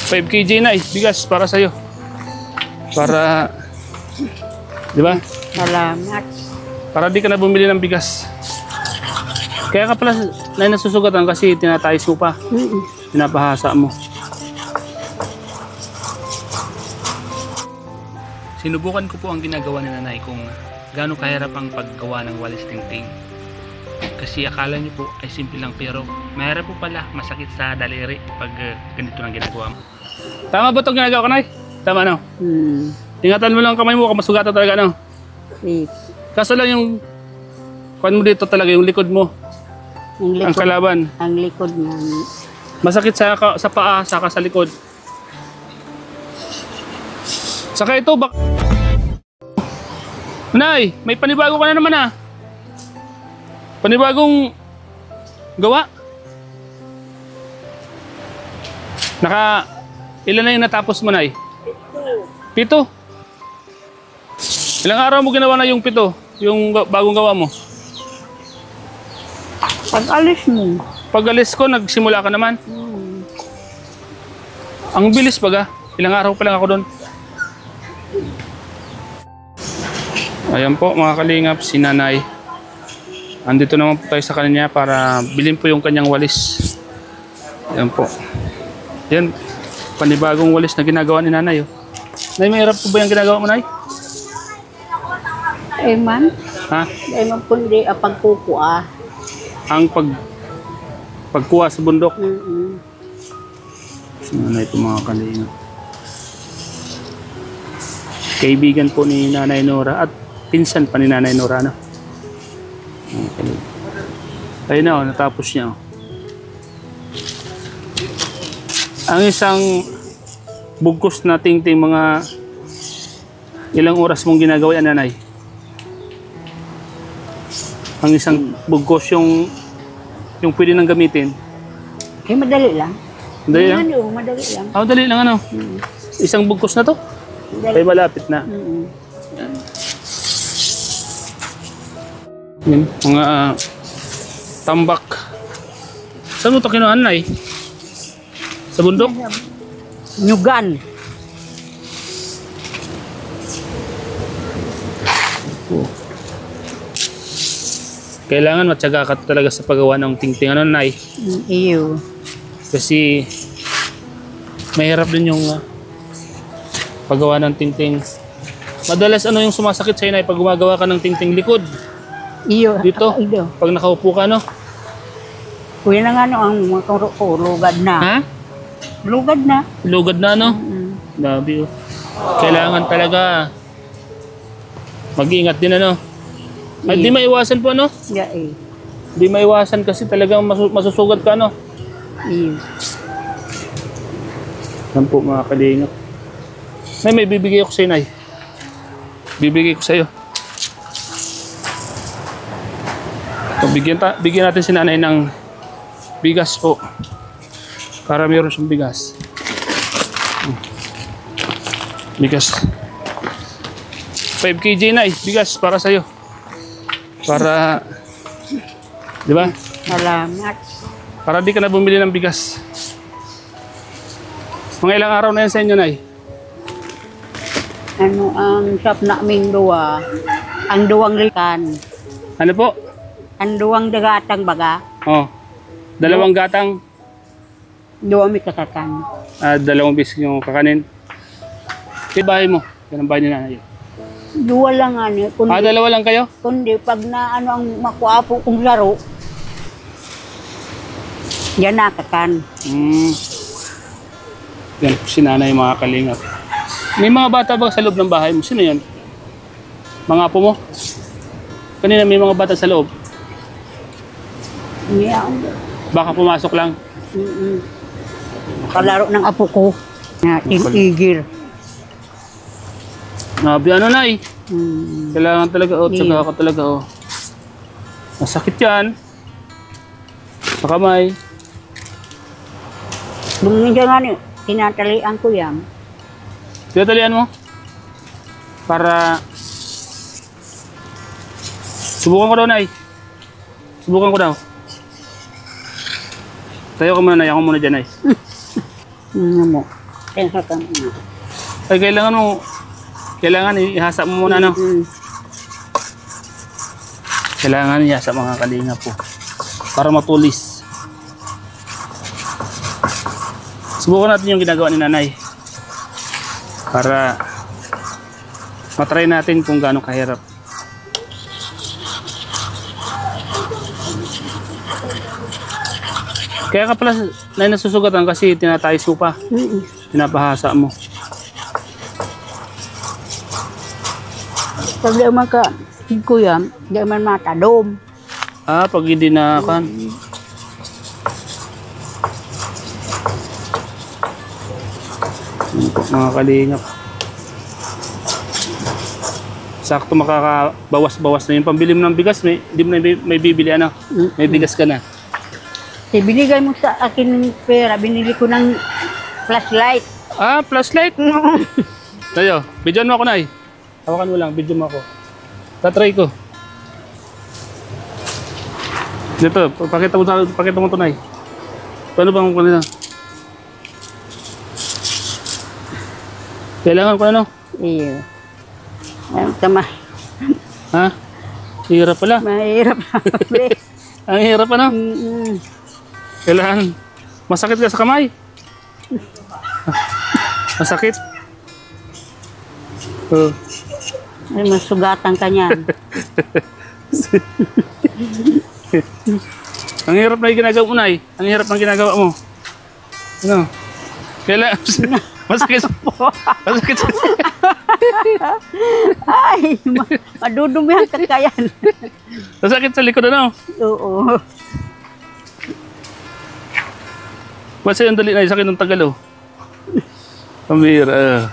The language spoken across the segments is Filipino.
5 kg na bigas para sa'yo. Para, di ba? Salamat. Para di ka na bumili ng bigas. Kaya ka pala nasusugatan kasi tinatayos mo pa. Pinapahasa mo. Sinubukan ko po ang ginagawa ni nanay kung gaano kahirap ang paggawa ng walis tingting. Kasi akala niyo po ay simple lang pero mahirap po pala, masakit sa daliri pag ganito lang ginagawa mo. Tama ba itong ginagawa ko, Nay? Tama, no? Ingatan mo lang kamay mo, kamasugatan talaga, no? Kaso lang yung kuhan mo dito talaga, yung likod mo. Ang kalaban. Ang likod niya. Masakit sa paa, saka sa likod. Saka ito, Nay, may panibago ka na naman, ah. Panibagong gawa. Ilan na yung natapos mo, Nay? 7. Ilang araw mo ginawa na yung 7? Yung bagong gawa mo? Pag-alis mo. Pag-alis ko, nagsimula ka naman. Ang bilis baga. Ilang araw pa lang ako doon. Ayan po mga kalingap, si Nanay. Andito naman po tayo sa kanya para bilhin po yung kanyang walis. Ayan po. Yan, panibagong walis na ginagawa ni Nanay. Oh. Nay, mahirap po ba yung ginagawa mo, Nay? Man. Ha? Man po hindi pagkukua. Ang pagkuha sa bundok. Si Nanay po mga kalingap. Kaibigan po ni Nanay Nora at pinsan pa ni Nanay Nora, no? Okay. Ayun na, natapos niya. Ang isang bugkos na tingting, mga ilang oras mong ginagawa yan, Nanay? Ang isang bugkos yung pwede nang gamitin. Madali lang. Madali lang? Madali lang. Madali lang, ano? Isang bugkos na to? Ay malapit na. Yan, mga tambak. Saan mo ito kinuhaan, Nay? Sa bundok? Nyugan. Kailangan matyaga ka talaga sa paggawa ng tingting, ano, Nay? Iyo. Kasi mahirap din yung paggawa ng tingting. Madalas ano yung sumasakit sa'yo, Nay, pag gumagawa ka ng tingting likod? Iyo. Dito, Iyo. pag nakaupo ka, no? Kuya na nga ang maturo ko, lugad na. Ha? Lugad na. Lugad na, no? Labi, oh. Kailangan talaga mag-ingat din, ano? Ay, di maiwasan po, ano? Di maiwasan kasi talagang masusugat ka, ano? Iyo. Yan po mga kalingap. Nay, may bibigay ako sa'yo, Nay. Bibigay ko sa'yo. So, bigyan natin si Nanay ng bigas po. Para mayroon siyang bigas. Bigas. 5 kg, Nay. Bigas para sa'yo. Para, di ba? Salamat. Para di ka na bumili ng bigas. Mga ilang araw na yan sa inyo, Nay? Ano ang shop namin duwa? Ang duwang likan. Ano po? Ang duwang dagatang baga. Oh. 2 gatang. Duwa may kasatan. 2 bis yung kakanin. Yung bahay mo. Yan ang bahay ni Nanay. Duwa lang ano. Kundi, 2 lang kayo? kundi pag na ano ang makuapo kong laro, yan nakakan. Yan po si Nanay mga kalingap. May mga bata ba sa loob ng bahay mo? Sino yan? Mga apo mo? Kanina may mga bata sa loob. Yeah. Baka pumasok lang. Kalaro ng apo ko na tinigil. Nabi ano, Nay? Kailangan talaga, tsaga ka talaga, Masakit yan. Sa kamay. Bumingin nga ni, tinatalian ko yan. Tinatalian mo? Para subukan ko daw, Nay. Subukan ko daw. Tayo ka muna, Nay. Ako muna dyan, Nay. Ano mo? Kaya ka. Ay, kailangan ihasa mo muna, no? Kailangan ihasa mga kalinga po. Para matulis. Subukan natin yung ginagawa ni nanay. Para matry natin kung gaano kahirap. Kaya ka pala nasusugatan kasi tinatayos mo pa. Pinapahasa mo. Pag di man ka, kuya, di man matadom. Ah, pag hindi na kan. Mga kalingap. Sakto makakabawas-bawas na yung pambili mo ng bigas. Hindi mo na may bibili ano. May bigas ka na. Binigay mo sa akin ng pera, binili ko ng flashlight. Ah, flashlight. Tayo, bidyoan mo ako, Nay. Hawakan mo lang, bidyoan mo ako. Tatry ko. Dito, pakita mo to, Nay. Paano bang kanina? Kailangan ko ano? Iyo. Ayun, tama. Ha? Hirap pala. Mahirap na. Ang hirap ano? Kailangan. Masakit ka sa kamay? Masakit? Oh. Ay, masugatan ka niyan. Ang hirap na yung ginagawa mo, Nay. Ang hirap ng ginagawa mo. Ano? Kailangan. Masakit. Masakit. Ay, madudumihan ka kayan. Masakit sa likod, ano? Oo. Basta yung dali na sakit ng tagal, oh. Pambira.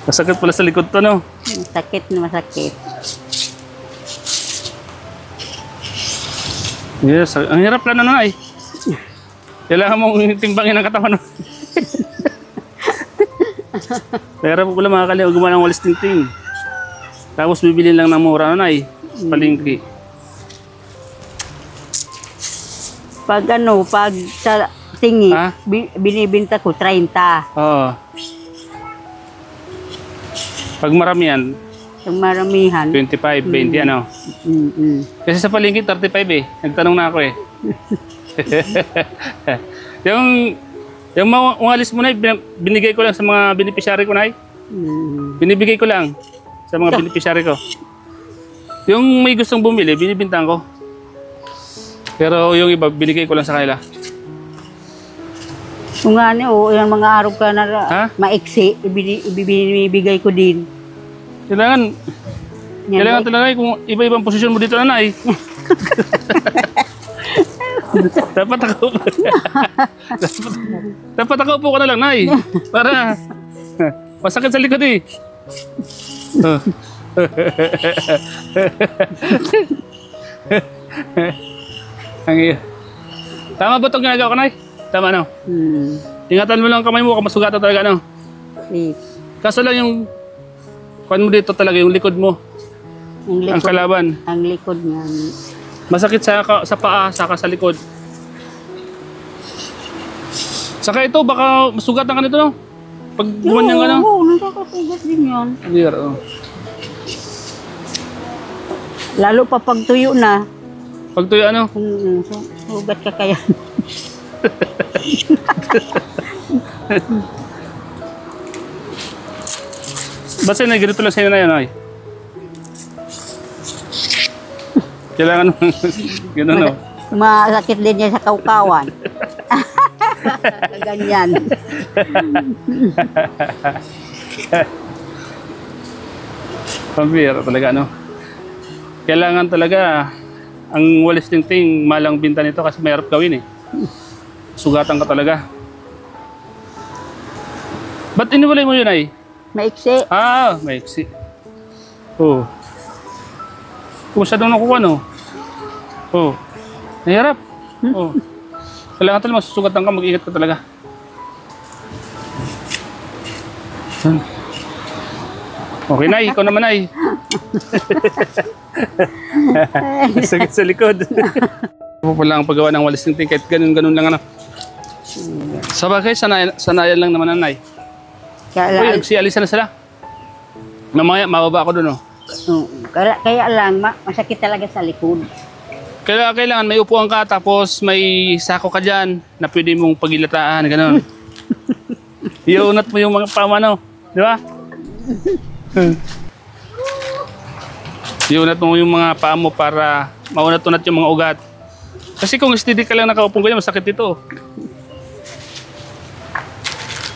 Masakit pala sa likod to, no? Masakit na masakit. Yes, ang hirap lang na, Nay. Kailangan mong timbangin ang katawan. Pero po pala mga kalingap, gumawa ng walis tingting. Tapos bibili lang ng mura, Nay. Palingki. Pag sa tingi, Ha? binibinta ko 30. Oo. Pag maramihan, Yung maramihan. 25, 20, ano. Kasi sa palingki, 35 eh. Nagtanong na ako eh. yung mga umalis mo, Nay, binigay ko lang sa mga beneficiary ko, Nay. Binibigay ko lang sa mga beneficiary ko. Yung may gustong bumili, binibintang ko. Pero yung iba, binigay ko lang sa kanila. Kung ano, yung mga araw ka na Ha? maiksi, ibibigay ko din. Kailangan talaga kung iba-ibang posisyon mo dito, Nanay. dapat ako dapat ako upo ka na lang, Nay. Para masakit sa likod eh. Tama ba itong ginagawa ko, Nay? Tama, no? Ingatan mo lang ang kamay mo, kamasugatan talaga, no? Kaso lang yung kuan mo dito talaga, yung likod mo. Ang kalaban. Ang likod niya. Masakit sa paa, saka sa likod. Saka ito, baka masugatan ka nito, no? Pag gumanyan ka, no? Oo, nakakasugat din yan. Weird, oh. Lalo pa pag tuyo na. Pag tuyo, ano? Sugat ka kaya. Basta na, ganito lang sa'yo na yan, ay. Kailangan mo, gano'n, no? Masakit din niya sa kaukawan. Ganyan. Pambira talaga, no? Kailangan talaga ang walis tingting malang binta nito kasi mahirap gawin eh. Sugatan ka talaga. Ba't iniwalay mo yun, ay? Maiksi. Ah, maiksi. Oh. Kung masyadong nakuha, no? Oh. Nahirap. Oh. Kailangan talaga masusugatan ka, mag-ingat ka talaga. Okay, Nay. Ikaw naman, Nay. Sakit sa likod. Ito po pala ang paggawa ng walis ng ting, kahit ganun-ganun lang ano. Sa bagay, sanayan lang naman nanay. Kaya, Uy, nagsialisa na sila. Mamaya, mababa ako dun oh. kaya lang, masakit talaga sa likod. Kaya kailangan may upuan ka tapos may sako ka dyan na pwede mong pagilataan, gano'n. Iunat mo yung mga pamano, di ba? Iunat mo yung mga paa mo para maunat-unat yung mga ugat. Kasi kung steady ka lang nakaupong ganyan, masakit ito.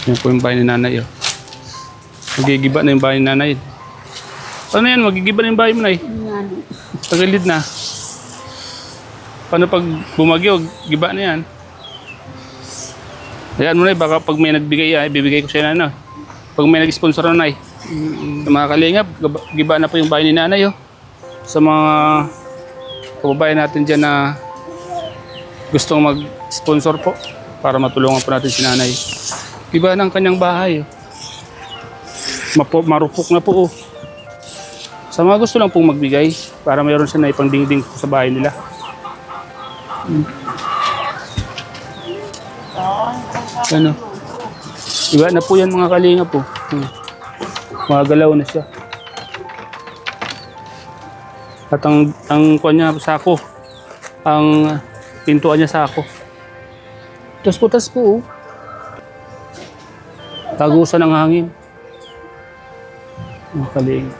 Yan po yung bahay ni nanay. Oh. Magigiba na yung bahay ni nanay. Ano yan? Magigiba na yung bahay mo na eh. Yan. Tagilid na. Paano pag bumagyo, giba na yan. Ayan mo na baka pag may nagbigay, ibibigay ko siya na ano. Pag may nag-sponsor na nanay. Sa mga kalingap, giba na po yung bahay ni nanay. Oh. Sa mga kababayan natin dyan na gustong mag-sponsor po para matulungan po natin si nanay. Giba na ang kanyang bahay. Oh. Marupok na po. Oh. Sa mga gusto lang pong magbigay para mayroon siya na ipang-dingding sa bahay nila. Ano? Iba na po yan mga kalinga po. Mga galaw na siya. At ang kuha niya sako. Ang pintuan niya sako. Tas po. Tagusan ng hangin. Mga kalinga.